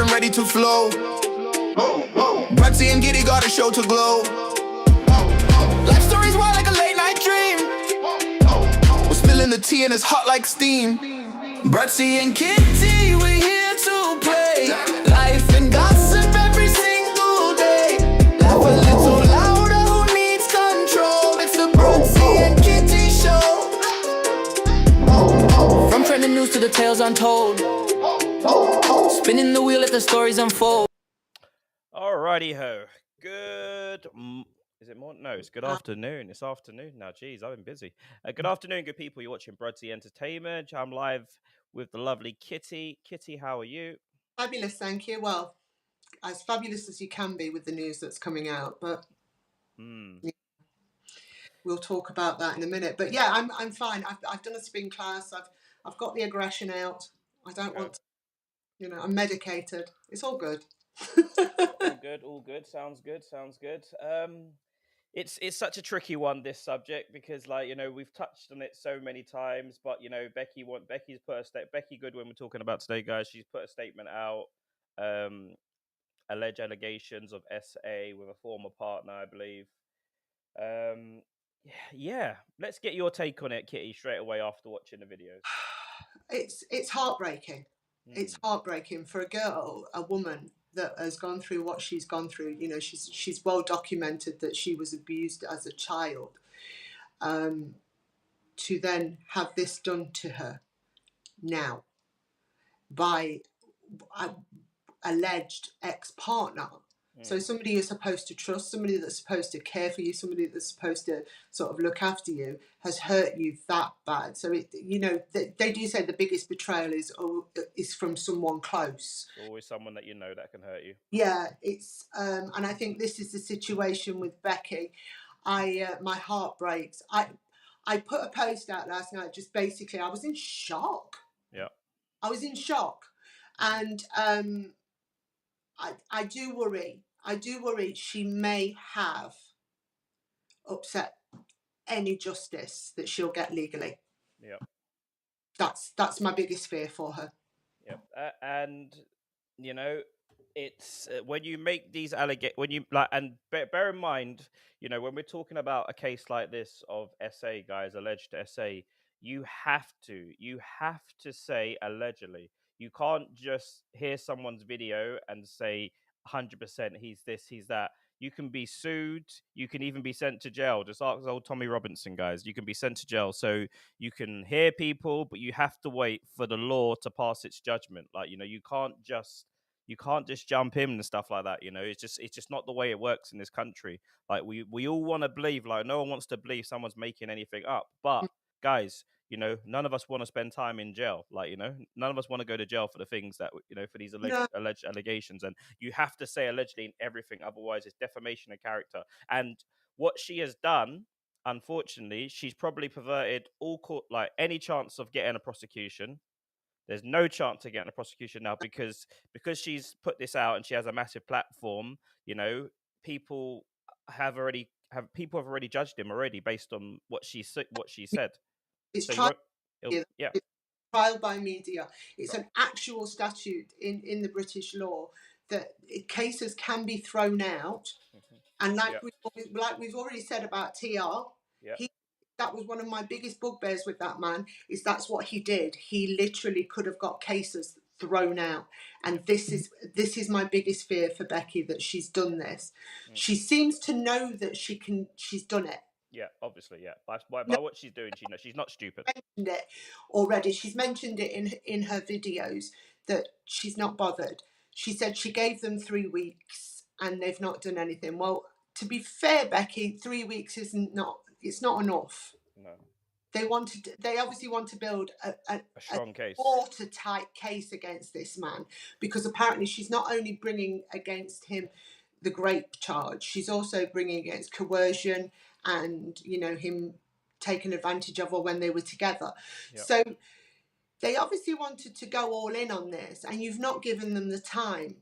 and ready to flow. Brutsy and Giddy got a show to glow. Life stories wild like a late night dream. We're spilling the tea and it's hot like steam. Brutsy and Kitty, we're here to play. Life and gossip every single day. Laugh a little louder, who needs control? It's the Brutsy and Kitty show. From trending news to the tales untold. Spinning the wheel, let the stories unfold. Alrighty ho. Is it more? No, it's good afternoon. It's afternoon now. Jeez, I've been busy. Good afternoon, good people. You're watching Brutsy Entertainment. I'm live with the lovely Kitty. Kitty, how are you? Fabulous, thank you. Well, as fabulous as you can be with the news that's coming out, but yeah, we'll talk about that in a minute. But yeah, I'm fine. I've done a spin class. I've got the aggression out. I don't want to, I'm medicated. It's all good. all good. Sounds good. It's such a tricky one, this subject, because we've touched on it so many times, but Becky Goodwin we're talking about today, guys. She's put a statement out, alleged allegations of SA with a former partner, I believe. Yeah, let's get your take on it, Kitty, straight away after watching the videos. It's heartbreaking. It's heartbreaking for a woman that has gone through what she's gone through. She's well documented that she was abused as a child, to then have this done to her now by an alleged ex-partner. So somebody you're supposed to trust, somebody that's supposed to care for you, somebody that's supposed to sort of look after you, has hurt you that bad. So they do say the biggest betrayal is from someone close. Always someone that that can hurt you. Yeah, it's and I think this is the situation with Becky. My heart breaks. I put a post out last night. Just basically, I was in shock. Yeah, I was in shock, and I do worry. She may have upset any justice that she'll get legally. Yeah, that's my biggest fear for her. Yeah, and it's when you make these and bear in mind, when we're talking about a case like this of SA, guys, alleged SA, you have to say allegedly. You can't just hear someone's video and say 100% he's this, he's that. You can be sued. You can even be sent to jail. Just ask old Tommy Robinson, guys. You can be sent to jail. So you can hear people, but you have to wait for the law to pass its judgment. You can't just jump in and stuff like that. It's just not the way it works in this country. We all want to believe, no one wants to believe someone's making anything up. But guys, none of us want to spend time in jail. None of us want to go to jail for the things that, for these alleged allegations. And you have to say allegedly in everything. Otherwise, it's defamation of character. And what she has done, unfortunately, she's probably perverted any chance of getting a prosecution. There's no chance of getting a prosecution now because she's put this out and she has a massive platform. People have already judged him already based on what she said. It's So trial, yeah. It's trial by media. It's an actual statute in the British law that cases can be thrown out. And we've already said about TR, that was one of my biggest bugbears with that man, that's what he did. He literally could have got cases thrown out. And this is my biggest fear for Becky, that she's done this. She seems to know that she's done it. Yeah, obviously, yeah. By what she's doing, she's not stupid. Mentioned it already. She's mentioned it in her videos that she's not bothered. She said she gave them 3 weeks and they've not done anything. Well, to be fair, Becky, 3 weeks it's not enough. No. They obviously want to build a strong case, watertight case against this man, because apparently she's not only bringing against him the grape charge, she's also bringing against coercion and him taking advantage of her when they were together. Yep. So they obviously wanted to go all in on this, and you've not given them the time.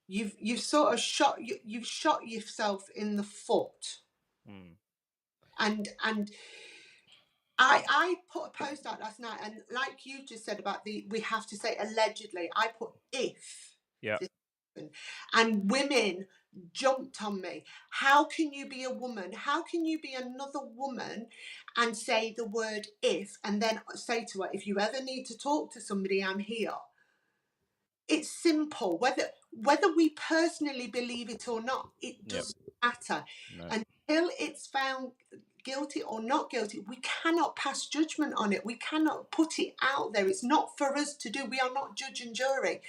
You've sort of shot yourself in the foot. And I put a post out last night, and like you just said about we have to say allegedly, I put if this And women jumped on me. How can you be a woman? How can you be another woman and say the word if, and then say to her, if you ever need to talk to somebody, I'm here. It's simple. Whether we personally believe it or not, it doesn't matter. No. Until it's found guilty or not guilty, we cannot pass judgment on it. We cannot put it out there. It's not for us to do. We are not judge and jury.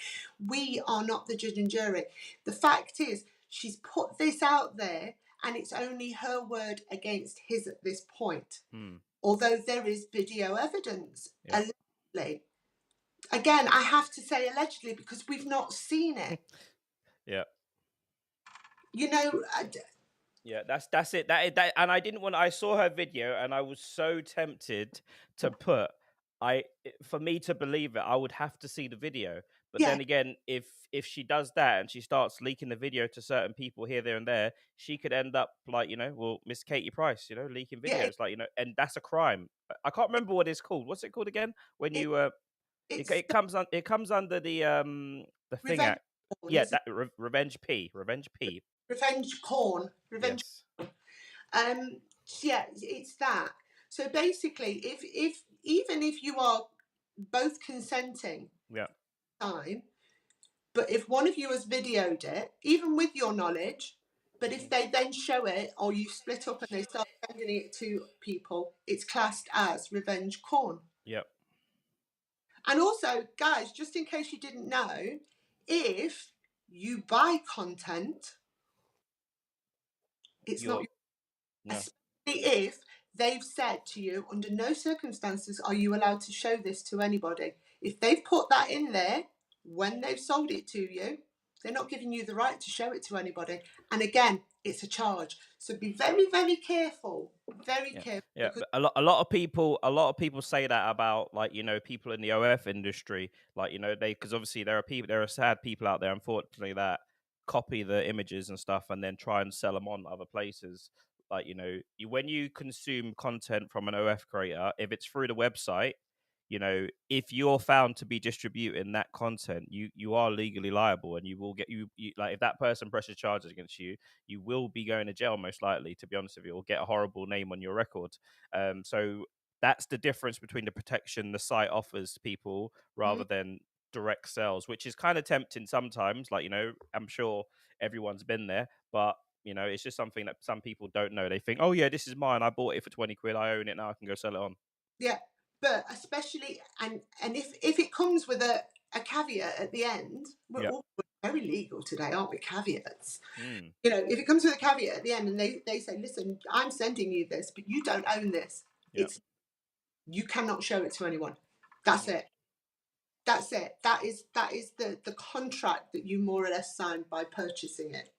We are not the judge and jury. The fact is, she's put this out there, and it's only her word against his at this point. Although there is video evidence, allegedly. Again, I have to say allegedly because we've not seen it. You know. Yeah, that's it. That and I didn't want. I saw her video, and I was so tempted to put. For me to believe it, I would have to see the video. But then again, if she does that and she starts leaking the video to certain people here, there, and there, she could end up like, you know, well, Miss Katie Price, you know, leaking videos, like, you know, and that's a crime. I can't remember what it's called. What's it called again? When it comes under the thing act. Yeah, that revenge P. Revenge porn. Revenge. Yes. Yeah, it's that. So basically, if even if you are both consenting, time, but if one of you has videoed it, even with your knowledge, but if they then show it, or you split up and they start sending it to people, it's classed as revenge porn. Yep. And also, guys, just in case you didn't know, if you buy content, it's not, especially if they've said to you, under no circumstances are you allowed to show this to anybody. If they've put that in there when they've sold it to you, they're not giving you the right to show it to anybody. And again, it's a charge. So be very, very careful. Very careful. Yeah, but a lot of people say that about, like, you know, people in the OF industry, like, you know, because obviously there are sad people out there, unfortunately, that copy the images and stuff and then try and sell them on other places. Like, you know, when you consume content from an OF creator, if it's through the website, you know, if you're found to be distributing that content, you are legally liable, and you will get you like, if that person presses charges against you, you will be going to jail most likely, to be honest with you, or get a horrible name on your record. So that's the difference between the protection the site offers to people rather than direct sales, which is kind of tempting sometimes. Like, you know, I'm sure everyone's been there, but you know, it's just something that some people don't know. They think, oh yeah, this is mine, I bought it for 20 quid, I own it now, I can go sell it on. Yeah. But especially, and if it comes with a caveat at the end, we're all very legal today, aren't we? Caveats. You know, if it comes with a caveat at the end and they say, listen, I'm sending you this, but you don't own this. You cannot show it to anyone. That's it. That's it. That is the contract that you more or less signed by purchasing it.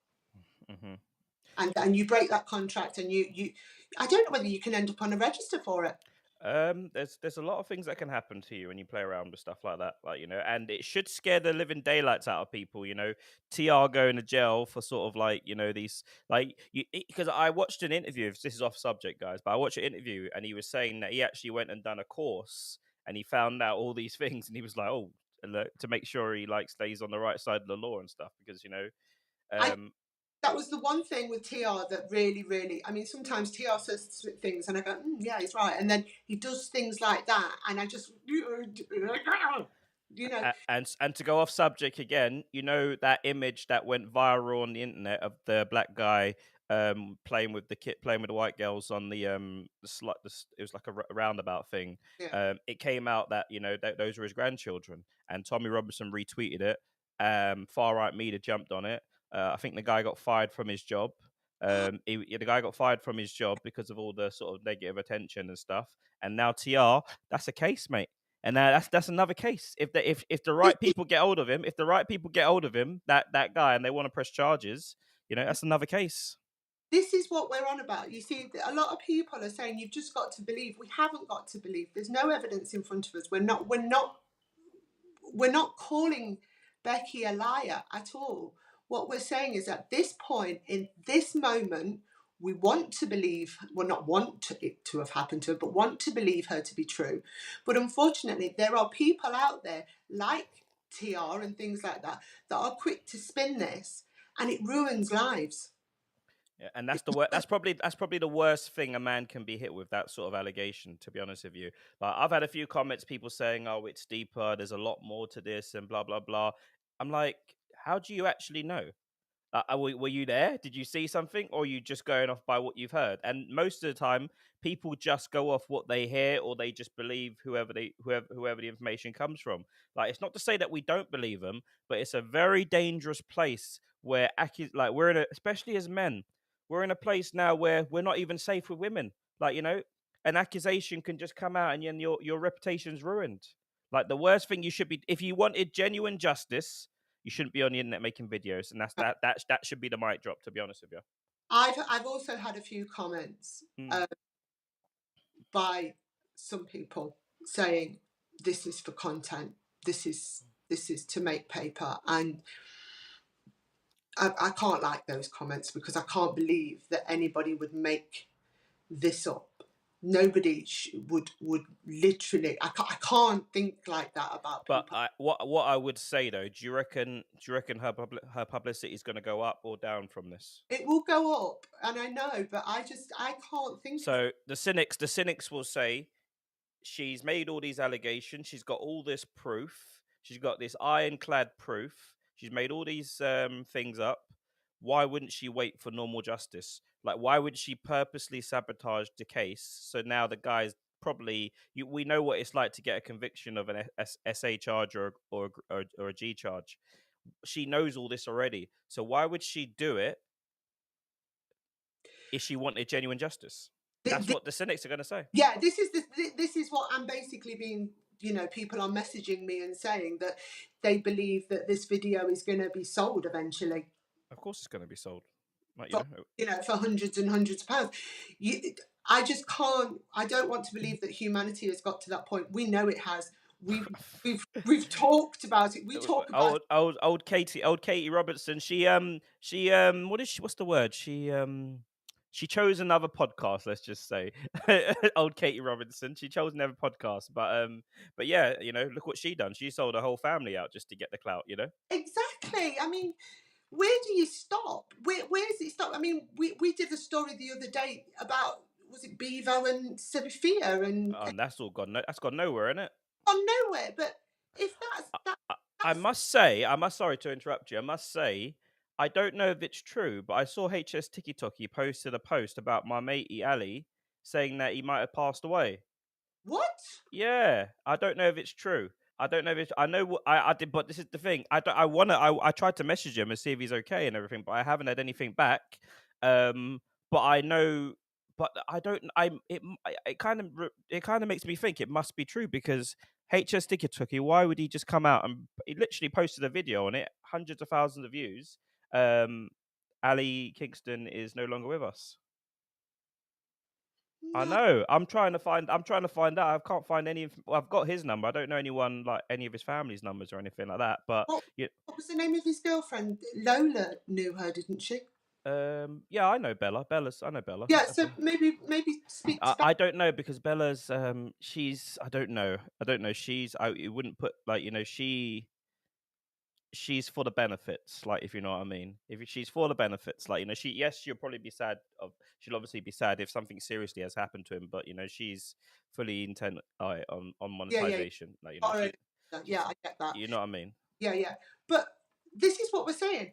And you break that contract, and you I don't know whether you can end up on a register for it. There's a lot of things that can happen to you when you play around with stuff like that, like, you know, and it should scare the living daylights out of people. You know, TR going to jail for sort of, like, you know, these, like, because I watched an interview. This is off subject, guys, but I watched an interview and he was saying that he actually went and done a course and he found out all these things, and he was like, oh, to make sure he, like, stays on the right side of the law and stuff, because, you know, that was the one thing with TR that really, really, I mean, sometimes TR says things and I go, yeah, he's right. And then he does things like that. And I just, you know. And to go off subject again, you know, that image that went viral on the internet of the black guy playing with the white girls on the it was like a roundabout thing. It came out that, you know, that those were his grandchildren, and Tommy Robinson retweeted it. Far right media jumped on it. I think the guy got fired from his job. The guy got fired from his job because of all the sort of negative attention and stuff. And now TR, that's a case, mate. And that's another case. If the right people get hold of him, that guy, and they want to press charges, you know, that's another case. This is what we're on about. You see, a lot of people are saying you've just got to believe. We haven't got to believe. There's no evidence in front of us. We're not calling Becky a liar at all. What we're saying is, at this point, in this moment, we want to believe, well, not want it to have happened to her, but want to believe her to be true. But unfortunately, there are people out there like TR and things like that are quick to spin this, and it ruins lives. Yeah, and that's that's probably the worst thing a man can be hit with, that sort of allegation, to be honest with you. Like, I've had a few comments, people saying, "Oh, it's deeper. There's a lot more to this," and blah blah blah. I'm like, how do you actually know? Were you there? Did you see something, or are you just going off by what you've heard? And most of the time, people just go off what they hear, or they just believe whoever the information comes from. Like, it's not to say that we don't believe them, but it's a very dangerous place where like, we're in a, especially as men, we're in a place now where we're not even safe with women. Like, an accusation can just come out, and then your reputation's ruined. Like, the worst thing you should be, if you wanted genuine justice, you shouldn't be on the internet making videos, and that should be the mic drop. To be honest with you, I've also had a few comments mm. by some people saying this is for content, this is to make paper, and I can't like those comments, because I can't believe that anybody would make this up. Nobody would literally. I can't think like that about people. But what I would say though, do you reckon her publicity is going to go up or down from this? It will go up, and I know, but I can't think. So the cynics will say, she's made all these allegations. She's got all this proof. She's got this ironclad proof. She's made all these things up. Why wouldn't she wait for normal justice? Like, why would she purposely sabotage the case? So now the guy's probably, we know what it's like to get a conviction of an SA charge or a G charge. She knows all this already. So why would she do it if she wanted genuine justice? That's what the cynics are going to say. Yeah, this is what I'm basically being. People are messaging me and saying that they believe that this video is going to be sold eventually. Of course, it's going to be sold. Like, for hundreds and hundreds of pounds. I just can't. I don't want to believe that humanity has got to that point. We know it has. We've talked about it. We talk about old Katie Robertson. What's the word? She chose another podcast. Let's just say, old Katie Robinson. She chose another podcast, but yeah, look what she done. She sold her whole family out just to get the clout. Exactly. I mean, where do you stop? Where does it stop? I mean, we did a story the other day about, was it Bevo and Sophia, and that's all gone. That's gone nowhere, isn't it? Gone nowhere. But if that's I must sorry to interrupt you. I must say, I don't know if it's true, but I saw HS TikTok. He posted a post about my matey Ali, saying that he might have passed away. What? Yeah, I don't know if it's true. I don't know if it's. I know what I did, but this is the thing. I tried to message him and see if he's okay and everything, but I haven't had anything back. But I know, but I don't. It kind of makes me think it must be true, because HS Tikituki, why would he just come out and he literally posted a video on it, hundreds of thousands of views. Ali Kingston is no longer with us. No. I know. I'm trying to find out. I can't find any. Well, I've got his number. I don't know anyone, like any of his family's numbers or anything like that. But what was the name of his girlfriend? Lola knew her, didn't she? Yeah, I know Bella. I know Bella. Yeah, so maybe speak to I don't know, because Bella's she's I don't know. It wouldn't put, like, she's for the benefits, like, if you know what I mean. If she's for the benefits, like, she'll probably be sad she'll obviously be sad if something seriously has happened to him, but she's fully intent on monetization. Yeah. Yeah, I get that. You know what I mean? Yeah. But this is what we're saying.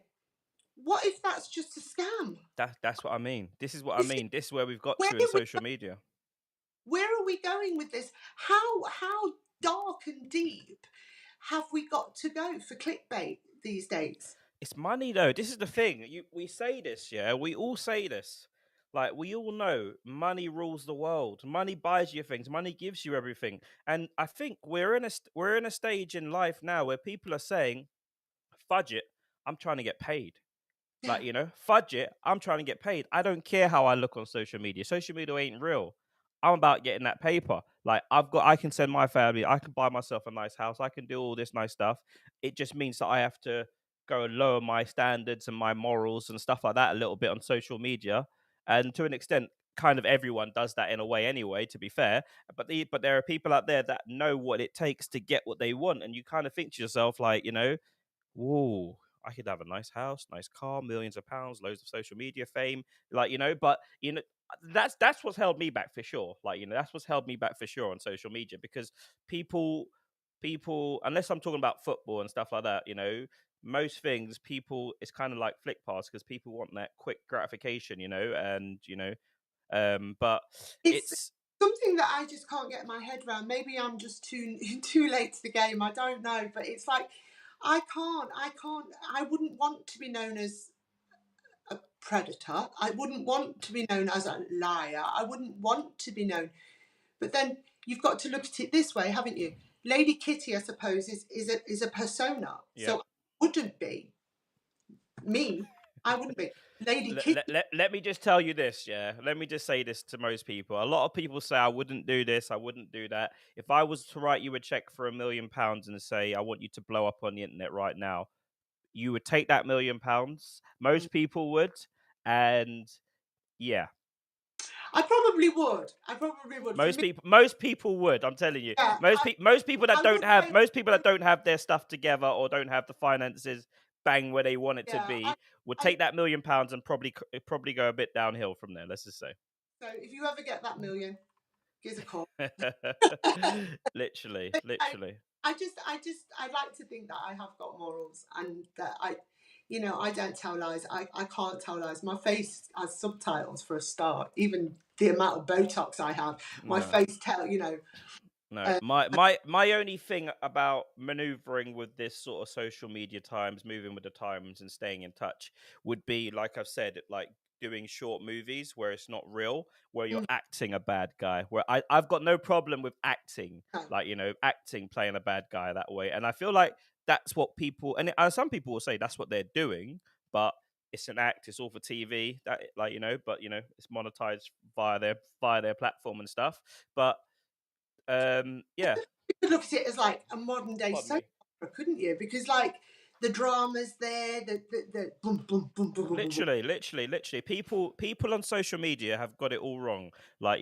What if that's just a scam? That's what I mean. This is what I mean. This is where we've got to in social media. Where are we going with this? How dark and deep have we got to go for clickbait these days? It's money, though. This is the thing. We say this, yeah. We all say this. Like, we all know money rules the world. Money buys you things. Money gives you everything. And I think we're in a stage in life now where people are saying, "Fudge it, I'm trying to get paid." Like, fudge it, I'm trying to get paid. I don't care how I look on social media. Social media ain't real. I'm about getting that paper. Like, I can send my family, I can buy myself a nice house, I can do all this nice stuff. It just means that I have to go and lower my standards and my morals and stuff like that a little bit on social media. And to an extent, kind of everyone does that in a way anyway, to be fair. But there are people out there that know what it takes to get what they want, and you kind of think to yourself, like, whoa, I could have a nice house, nice car, millions of pounds, loads of social media fame, like, but that's what's held me back for sure. Like, that's what's held me back for sure on social media, because people, unless I'm talking about football and stuff like that, most things people, it's kind of like flick past, because people want that quick gratification, and but It's it's something that I just can't get my head around. Maybe I'm just too late to the game. I don't know, but it's like I can't. I wouldn't want to be known as a predator. I wouldn't want to be known as a liar. I wouldn't want to be known. But then you've got to look at it this way, haven't you? Lady Kitty, I suppose, is a persona. yeah. So I wouldn't be me. I wouldn't be Lady Kitty. Let me just tell you this, yeah. Let me just say this to most people. A lot of people say I wouldn't do this, I wouldn't do that. If I was to write you a check for £1 million and say I want you to blow up on the internet right now, you would take that £1 million. Most people would, and yeah, I probably would. I probably would. For me, most people would. I'm telling you, yeah, most people that I don't would have say, most people that don't have their stuff together or don't have the finances bang where they want it to yeah. be would I, take that £1 million and probably go a bit downhill from there. Let's just say. so if you ever get that million, give us a call. Literally, I, literally. I like to think that I have got morals and that I don't tell lies. I can't tell lies. My face has subtitles for a start. Even the amount of Botox I have, my No. face No, uh, my only thing about maneuvering with this sort of social media times, moving with the times and staying in touch would be, like I've said, like doing short movies where it's not real, where you're mm, acting a bad guy. Where I've got no problem with acting, no. like, acting, playing a bad guy that way. And I feel like that's what people, and some people will say that's what they're doing, but it's an act, it's all for TV, that, like, but it's monetized via their platform and stuff. But yeah, You could look at it as like a modern day pardon soap me. opera, couldn't you? Because like the drama's there, the boom boom boom boom boom boom boom. Literally. People on social media have got it all wrong. Like,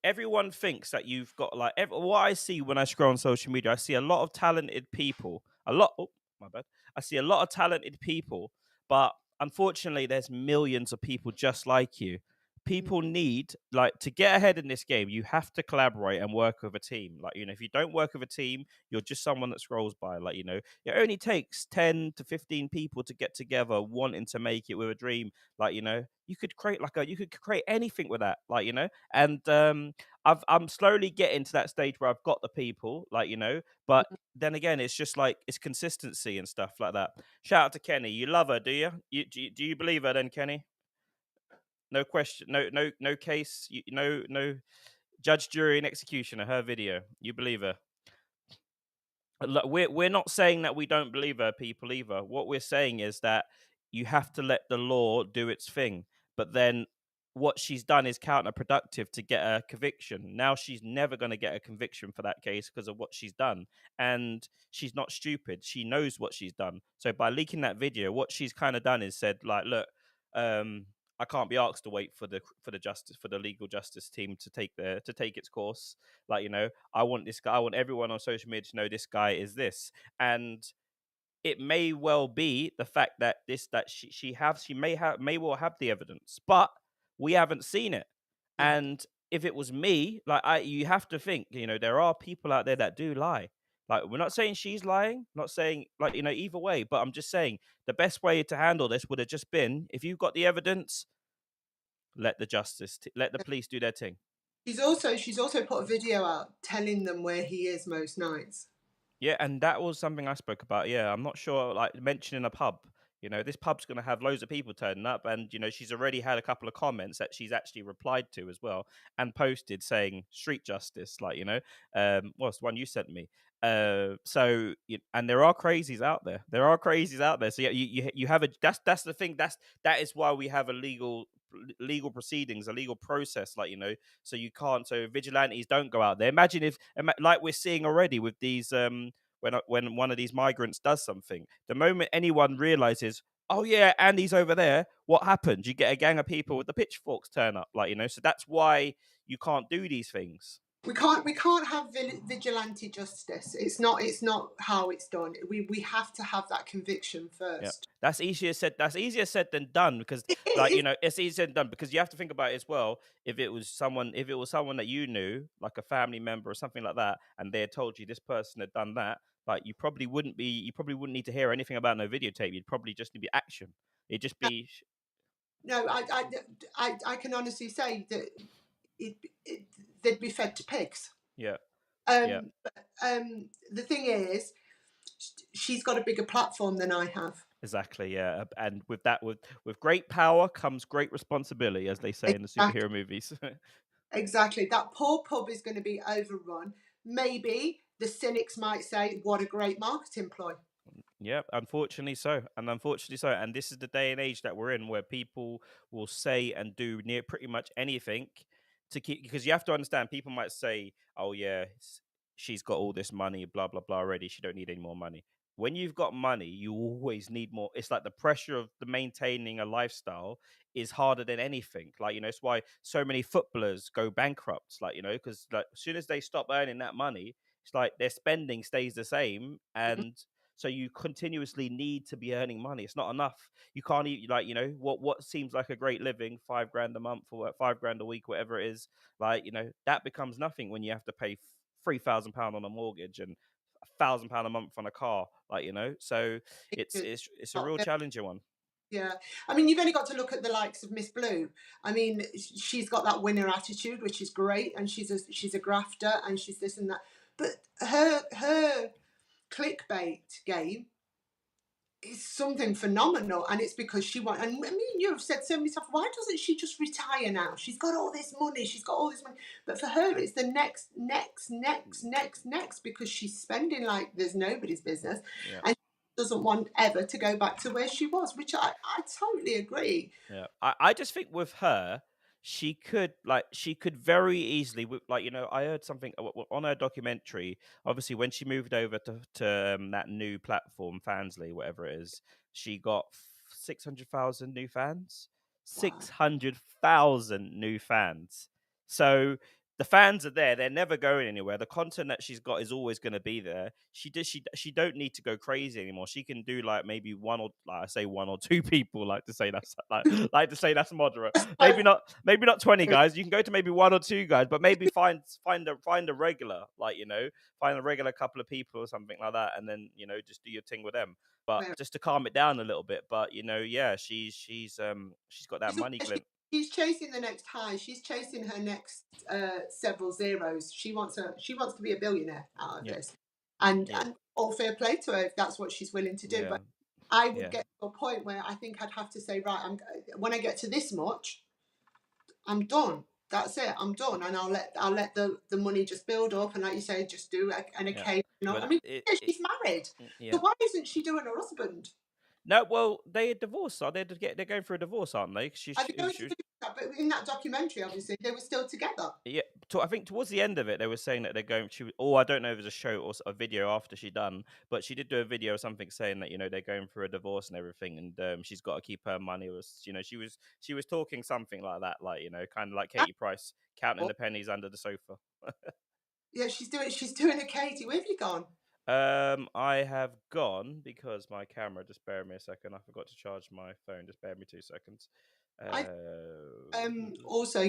everyone thinks that you've got like what I see when I scroll on social media, I see a lot of talented people. Oh, my bad. I see a lot of talented people, but unfortunately, there's millions of people just like you. Mm, People need, like, to get ahead in this game, you have to collaborate and work with a team. Like, if you don't work with a team, you're just someone that scrolls by. Like, it only takes 10 to 15 people to get together wanting to make it with a dream. Like, you could create you could create anything with that. Like, and I'm slowly getting to that stage where I've got the people, like, but mm. then again, it's just like it's consistency and stuff like that. Shout out to Kenny. You love her, do you? Do you believe her then, Kenny? No question, no case, no judge, jury, and executioner. Her video, you believe her? Look, we're not saying that we don't believe her, people, either. What we're saying is that you have to let the law do its thing. But then what she's done is counterproductive to get a conviction. Now she's never going to get a conviction for that case because of what she's done. And she's not stupid. She knows what she's done. So by leaking that video, what she's kind of done is said, like, look, I can't be asked to wait for the legal justice team to take its course. Like, I want this guy. I want everyone on social media to know this guy is this, and it may well be the fact that she may well have the evidence, but we haven't seen it. Yeah. And if it was me, like, you have to think, there are people out there that do lie. Like, we're not saying she's lying, not saying, like, either way, but I'm just saying the best way to handle this would have just been, if you've got the evidence, let the police do their thing. She's also put a video out telling them where he is most nights. Yeah, and that was something I spoke about. Yeah, I'm not sure, like, mentioning a pub. This pub's going to have loads of people turning up, and she's already had a couple of comments that she's actually replied to as well, and posted saying street justice. Like, what's the one you sent me? So, and there are crazies out there. There are crazies out there. So yeah, you have a that's the thing. That is why we have a legal proceedings, a legal process. Like, so you can't. So vigilantes don't go out there. Imagine if, like we're seeing already with these when one of these migrants does something, the moment anyone realizes, oh yeah, Andy's over there. What happened? You get a gang of people with the pitchforks turn up, like, you know. So that's why you can't do these things. We can't have vigilante justice. It's not how it's done. We have to have that conviction Yeah, first. that's easier said. That's easier said than done because, like, you know, it's easier than done because you have to think about it as well. If it was someone that you knew, like a family member or something like that, and they had told you this person had done that, like, you probably wouldn't need to hear anything about no videotape. You'd probably just need action. It'd just be, No, I can honestly say that it, it they'd be fed to pigs. yeah, yeah, The thing is, she's got a bigger platform than I have. exactly, yeah. And with that, with great power comes great responsibility, as they say in the Exactly, superhero movies. exactly. That poor pub is going to be overrun. Maybe the cynics might say, "What a great marketing ploy." Yeah, unfortunately so. And unfortunately so. And this is the day and age that we're in where people will say and do near pretty much anything to keep, because you have to understand, people might say, oh, yeah, she's got all this money, blah, blah, blah already. She don't need any more money. When you've got money, you always need more. It's like the pressure of the maintaining a lifestyle is harder than anything. Like, you know, it's why so many footballers go bankrupt, like, you know, because like as soon as they stop earning that money, it's like their spending stays the same. Mhm. And so you continuously need to be earning money. It's not enough. You can't eat, like, you know, what seems like a great living, 5 grand a month or 5 grand a week, whatever it is. Like, you know, that becomes nothing when you have to pay £3,000 on a mortgage and £1,000 a month on a car. Like, you know, so it's It's it's a not real fair. challenging one. Yeah, I mean, you've only got to look at the likes of Miss Blue. I mean, she's got that winner attitude, which is great, and she's a grafter, and she's this and that. But her clickbait game is something phenomenal, and it's because she wants. And I mean, you have said so many times, why doesn't she just retire now? She's got all this money. She's got all this money, but for her, it's the next, because she's spending like there's nobody's business, Yeah. and she doesn't want ever to go back to where she was, which I totally agree. Yeah, I just think with her, she could very easily, like, you know, I heard something on her documentary. Obviously, when she moved over to that new platform, Fansly, whatever it is, she got 600,000 new fans. Wow. 600,000 new fans. So the fans are there; they're never going anywhere. The content that she's got is always going to be there. She don't need to go crazy anymore. She can do like maybe one or, like I say, one or two people. Like to say that's like to say that's moderate. Maybe not 20 guys. You can go to maybe one or two guys, but maybe find a regular, like, you know, find a regular couple of people or something like that, and then, you know, just do your thing with them. But just to calm it down a little bit. But, you know, yeah, she's got that money glint. She's chasing the next high. She's chasing her next several zeros. She wants to be a billionaire out of Yeah, this, yeah, and all fair play to her if that's what she's willing to do. yeah, But I would yeah, get to a point where I think I'd have to say, right, when I get to this much, I'm done. That's it. I'm done, and I'll let the money just build up, and like you say, just do an yeah. occasion. I But mean, yeah, she's married, yeah. so why isn't she doing her husband? No, well, they divorced. Are they? They're going through a divorce, aren't they? Are they going to do that? But in that documentary, obviously, they were still together. Yeah. I think towards the end of it, they were saying that they're going. Oh, I don't know if it was a show or a video after she done, but she did do a video or something saying that, you know, they're going through a divorce and everything, and she's got to keep her money. You know, she was talking something like that, like, you know, kind of like Katie Price counting the pennies under the sofa. Yeah, she's doing a Katie. Where have you gone? I have gone because my camera. Just bear me a second. I forgot to charge my phone. Just bear me 2 seconds. I Uh, also,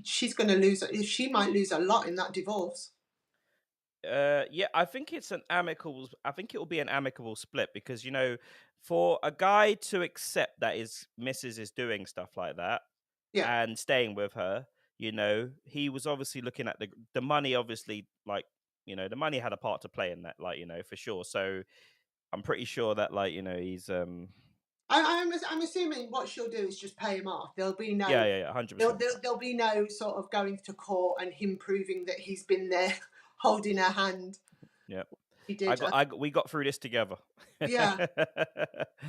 she's going to lose. She might lose a lot in that divorce. yeah, I think it's an amicable. I think it will be an amicable split because, you know, for a guy to accept that his missus is doing stuff like that Yeah, and staying with her, you know, he was obviously looking at the money. Obviously, like, you know, the money had a part to play in that, like, you know, for sure. So I'm pretty sure that, like, you know, he's I'm assuming what she'll do is just pay him off. There'll be no yeah, 100%. there'll be no sort of going to court and him proving that he's been there holding her hand. Yeah. He did. We got through this together. Yeah,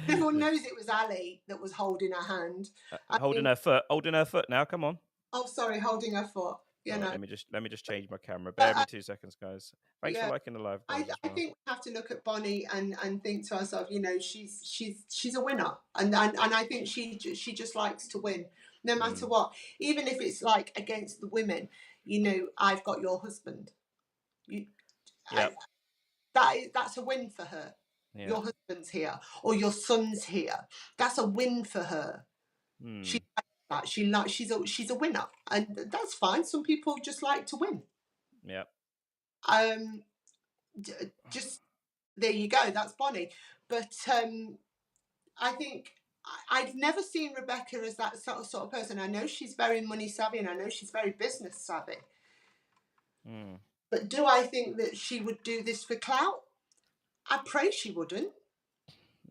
everyone knows it was Ali that was holding her hand. I Holding mean, her foot now. Come on. oh, sorry, holding her foot. You All right, know, let me just change my camera. but Bear me 2 seconds, guys. Thanks for yeah, liking the live, guys, as I well. think we have to look at Bonnie and think to ourselves, you know, she's a winner, and I think she just likes to win, no matter what, even if it's like against the women. You know, I've got your husband. You, Yeah, that's a win for her. yeah. Your husband's here, or your son's here. That's a win for her. She likes that. She's a winner, and that's fine. Some people just like to win. Yeah. Just there you go. That's Bonnie. But I think I've never seen Rebecca as that sort of person. I know she's very money savvy, and I know she's very business savvy. But do I think that she would do this for clout? I pray she wouldn't.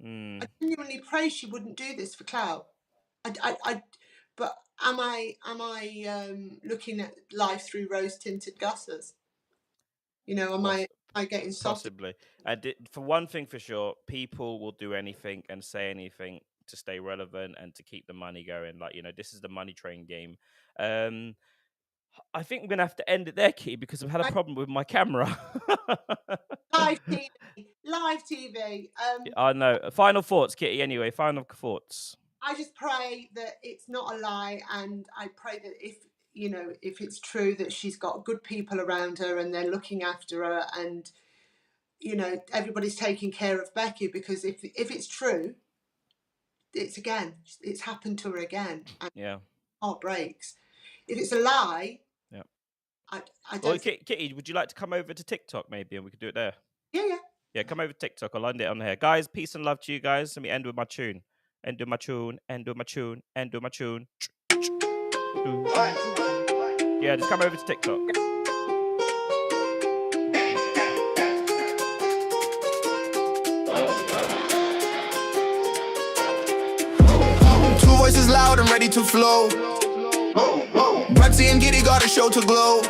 I genuinely pray she wouldn't do this for clout. But am I looking at life through rose tinted glasses? You know, am I getting soft? Possibly. For one thing for sure, people will do anything and say anything to stay relevant and to keep the money going. Like, you know, this is the money train game. I think we're gonna have to end it there, Kitty, because I've had a problem with my camera. Live TV, live TV. I know. Final thoughts, Kitty. Anyway, final thoughts. I just pray that it's not a lie, and I pray that if it's true that she's got good people around her and they're looking after her, and everybody's taking care of Becky, because if it's true, it's happened to her again, and heart breaks. If it's a lie, I don't. Well, Kitty, would you like to come over to TikTok maybe, and we could do it there? Yeah, come over to TikTok. I'll end it on here, guys. Peace and love to you guys. Let me end with my tune. End with my tune. End with my tune. End with my tune. Yeah, just come over to TikTok. Two voices loud and ready to flow. Braxy and Giddy got a show to glow.